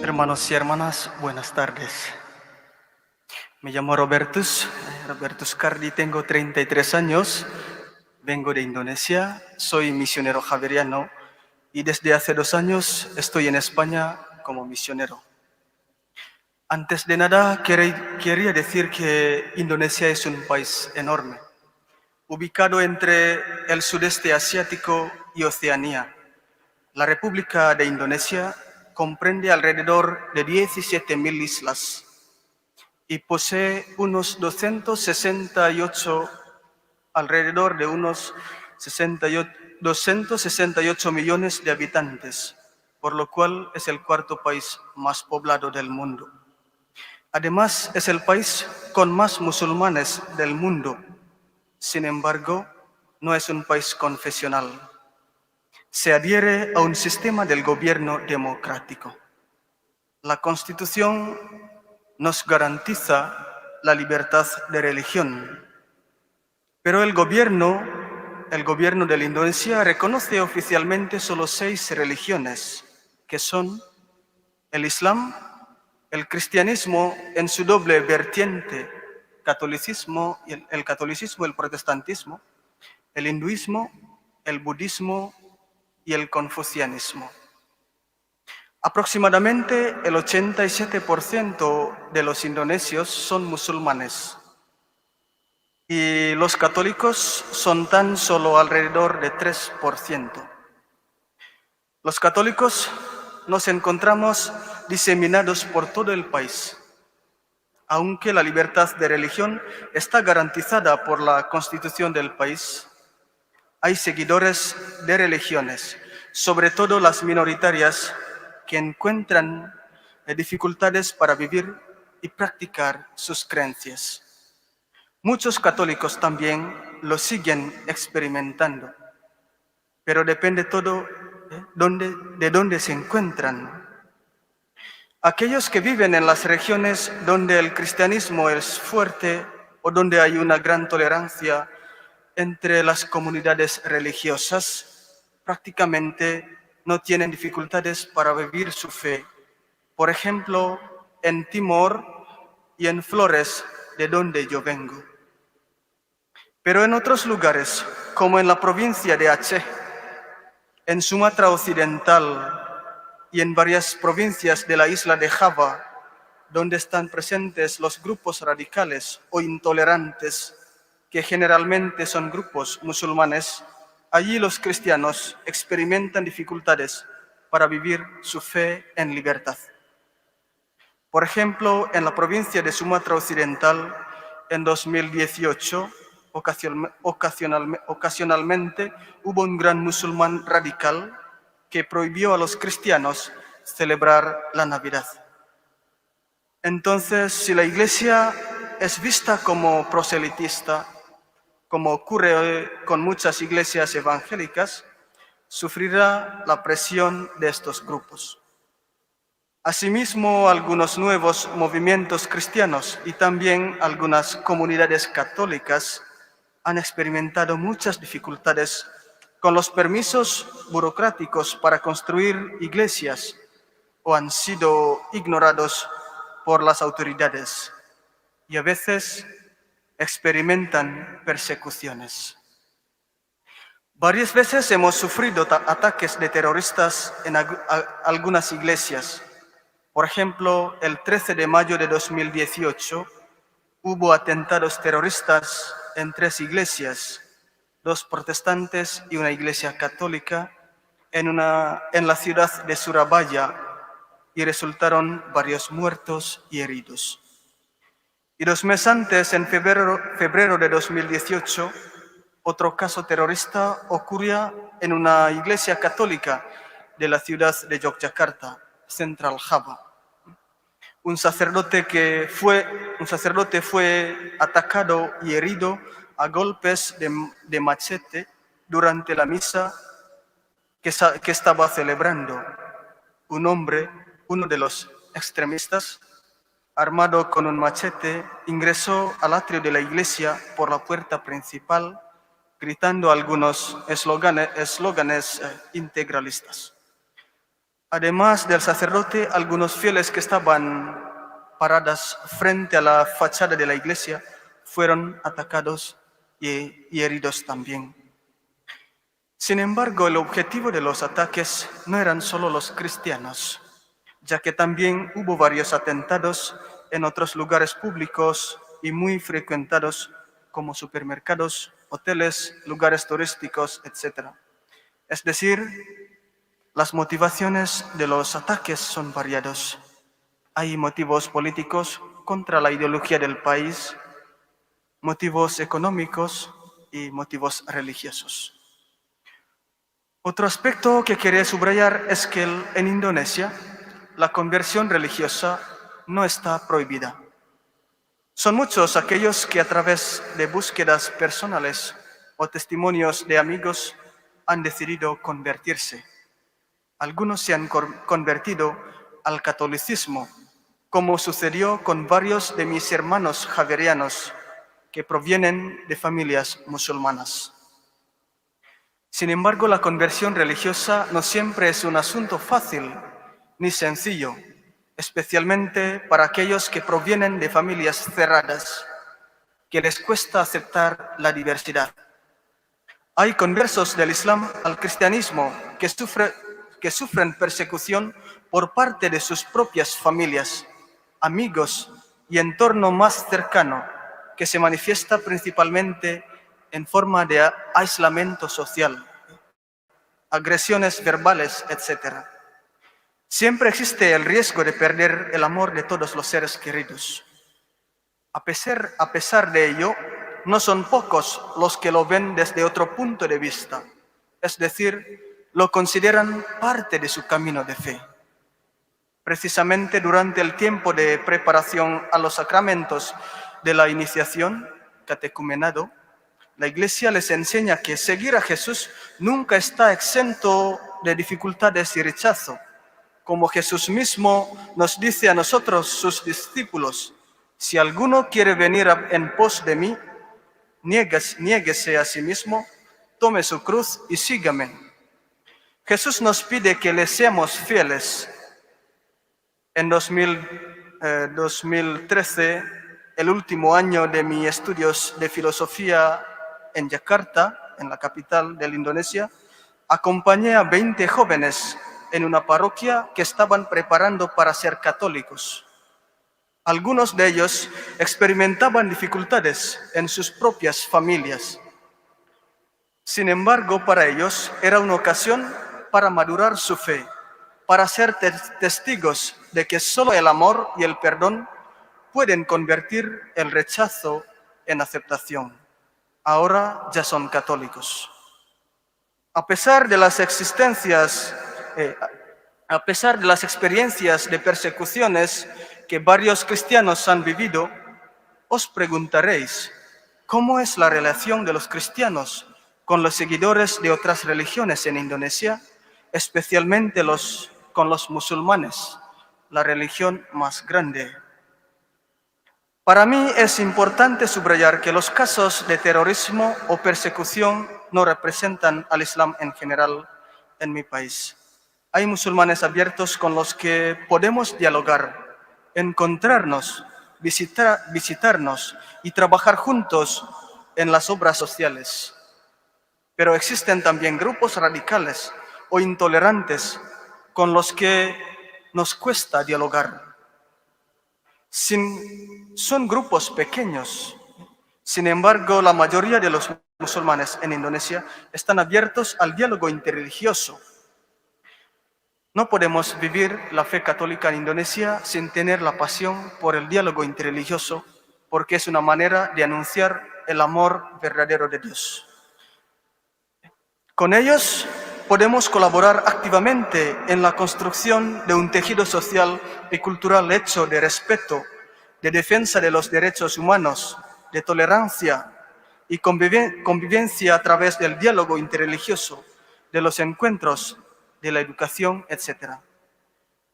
Hermanos y hermanas, buenas tardes. Me llamo Robertus Cardi, tengo 33 años, vengo de Indonesia, soy misionero javeriano y desde hace 2 años estoy en España como misionero. Antes de nada, quería decir que Indonesia es un país enorme, ubicado entre el sudeste asiático y Oceanía. La República de Indonesia comprende alrededor de 17.000 islas y posee alrededor de unos 268 millones de habitantes, por lo cual es el cuarto país más poblado del mundo. Además, es el país con más musulmanes del mundo. Sin embargo, no es un país confesional. Se adhiere a un sistema del gobierno democrático. La Constitución nos garantiza la libertad de religión, pero el gobierno de la Indonesia reconoce oficialmente solo 6 religiones, que son el Islam, el cristianismo en su doble vertiente, el catolicismo, el protestantismo, el hinduismo, el budismo y el confucianismo. Aproximadamente el 87% de los indonesios son musulmanes y los católicos son tan solo alrededor de 3%. Los católicos nos encontramos diseminados por todo el país. Aunque la libertad de religión está garantizada por la Constitución del país, hay seguidores de religiones, sobre todo las minoritarias, que encuentran dificultades para vivir y practicar sus creencias. Muchos católicos también lo siguen experimentando, pero depende todo de dónde se encuentran. Aquellos que viven en las regiones donde el cristianismo es fuerte o donde hay una gran tolerancia entre las comunidades religiosas, prácticamente no tienen dificultades para vivir su fe. Por ejemplo, en Timor y en Flores, de donde yo vengo. Pero en otros lugares, como en la provincia de Aceh, en Sumatra Occidental y en varias provincias de la isla de Java, donde están presentes los grupos radicales o intolerantes, que generalmente son grupos musulmanes, allí los cristianos experimentan dificultades para vivir su fe en libertad. Por ejemplo, en la provincia de Sumatra Occidental, en 2018, ocasionalmente hubo un gran musulmán radical que prohibió a los cristianos celebrar la Navidad. Entonces, si la Iglesia es vista como proselitista, como ocurre con muchas iglesias evangélicas, sufrirá la presión de estos grupos. Asimismo, algunos nuevos movimientos cristianos y también algunas comunidades católicas han experimentado muchas dificultades con los permisos burocráticos para construir iglesias o han sido ignorados por las autoridades y a veces experimentan persecuciones. Varias veces hemos sufrido ataques de terroristas en algunas iglesias. Por ejemplo, el 13 de mayo de 2018 hubo atentados terroristas en 3 iglesias, 2 protestantes y una iglesia católica en la ciudad de Surabaya, y resultaron varios muertos y heridos. Y 2 meses antes, en febrero de 2018, otro caso terrorista ocurría en una iglesia católica de la ciudad de Yogyakarta, Central Java. Un sacerdote fue atacado y herido a golpes de machete durante la misa que estaba celebrando. Un hombre, uno de los extremistas, armado con un machete, ingresó al atrio de la iglesia por la puerta principal, gritando algunos eslóganes integralistas. Además del sacerdote, algunos fieles que estaban paradas frente a la fachada de la iglesia fueron atacados y heridos también. Sin embargo, el objetivo de los ataques no eran solo los cristianos, ya que también hubo varios atentados en otros lugares públicos y muy frecuentados como supermercados, hoteles, lugares turísticos, etc. Es decir, las motivaciones de los ataques son variados. Hay motivos políticos contra la ideología del país, motivos económicos y motivos religiosos. Otro aspecto que quería subrayar es que en Indonesia la conversión religiosa no está prohibida. Son muchos aquellos que a través de búsquedas personales o testimonios de amigos han decidido convertirse. Algunos se han convertido al catolicismo, como sucedió con varios de mis hermanos javerianos que provienen de familias musulmanas. Sin embargo, la conversión religiosa no siempre es un asunto fácil ni sencillo, especialmente para aquellos que provienen de familias cerradas, que les cuesta aceptar la diversidad. Hay conversos del Islam al cristianismo que sufren persecución por parte de sus propias familias, amigos y entorno más cercano, que se manifiesta principalmente en forma de aislamiento social, agresiones verbales, etc. Siempre existe el riesgo de perder el amor de todos los seres queridos. A pesar de ello, no son pocos los que lo ven desde otro punto de vista, es decir, lo consideran parte de su camino de fe. Precisamente durante el tiempo de preparación a los sacramentos de la iniciación, catecumenado, la Iglesia les enseña que seguir a Jesús nunca está exento de dificultades y rechazo. Como Jesús mismo nos dice a nosotros, sus discípulos, si alguno quiere venir en pos de mí, niéguese a sí mismo, tome su cruz y sígame. Jesús nos pide que le seamos fieles. En 2013, el último año de mis estudios de filosofía en Yakarta, en la capital de la Indonesia, acompañé a 20 jóvenes en una parroquia que estaban preparando para ser católicos. Algunos de ellos experimentaban dificultades en sus propias familias. Sin embargo, para ellos era una ocasión para madurar su fe, para ser testigos de que solo el amor y el perdón pueden convertir el rechazo en aceptación. Ahora ya son católicos. A pesar de las experiencias de persecuciones que varios cristianos han vivido, os preguntaréis, ¿cómo es la relación de los cristianos con los seguidores de otras religiones en Indonesia, especialmente con los musulmanes, la religión más grande? Para mí es importante subrayar que los casos de terrorismo o persecución no representan al Islam en general en mi país. Hay musulmanes abiertos con los que podemos dialogar, encontrarnos, visitarnos y trabajar juntos en las obras sociales. Pero existen también grupos radicales o intolerantes con los que nos cuesta dialogar. Son grupos pequeños. Sin embargo, la mayoría de los musulmanes en Indonesia están abiertos al diálogo interreligioso. No podemos vivir la fe católica en Indonesia sin tener la pasión por el diálogo interreligioso, porque es una manera de anunciar el amor verdadero de Dios. Con ellos podemos colaborar activamente en la construcción de un tejido social y cultural hecho de respeto, de defensa de los derechos humanos, de tolerancia y convivencia a través del diálogo interreligioso, de los encuentros, de la educación, etc.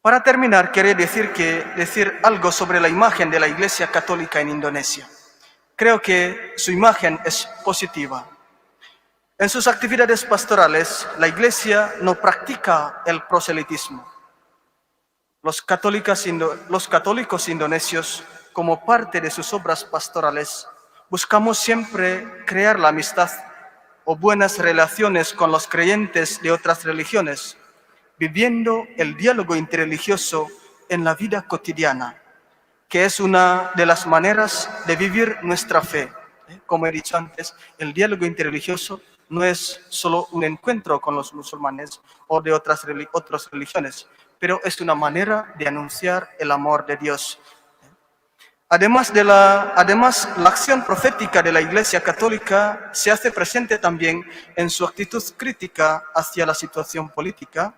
Para terminar, quería decir algo sobre la imagen de la Iglesia Católica en Indonesia. Creo que su imagen es positiva. En sus actividades pastorales, la Iglesia no practica el proselitismo, Los católicos indonesios, como parte de sus obras pastorales, buscamos siempre crear la amistad o buenas relaciones con los creyentes de otras religiones, viviendo el diálogo interreligioso en la vida cotidiana, que es una de las maneras de vivir nuestra fe. Como he dicho antes, el diálogo interreligioso no es solo un encuentro con los musulmanes o de otras religiones, pero es una manera de anunciar el amor de Dios. Además, la acción profética de la Iglesia Católica se hace presente también en su actitud crítica hacia la situación política,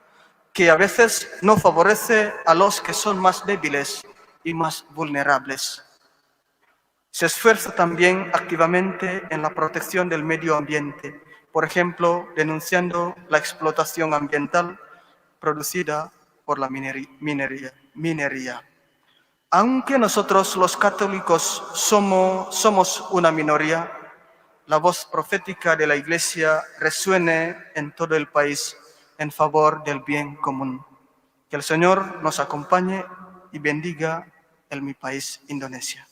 que a veces no favorece a los que son más débiles y más vulnerables. Se esfuerza también activamente en la protección del medio ambiente, por ejemplo, denunciando la explotación ambiental producida por la minería. Aunque nosotros los católicos somos una minoría, la voz profética de la Iglesia resuene en todo el país en favor del bien común. Que el Señor nos acompañe y bendiga en mi país, Indonesia.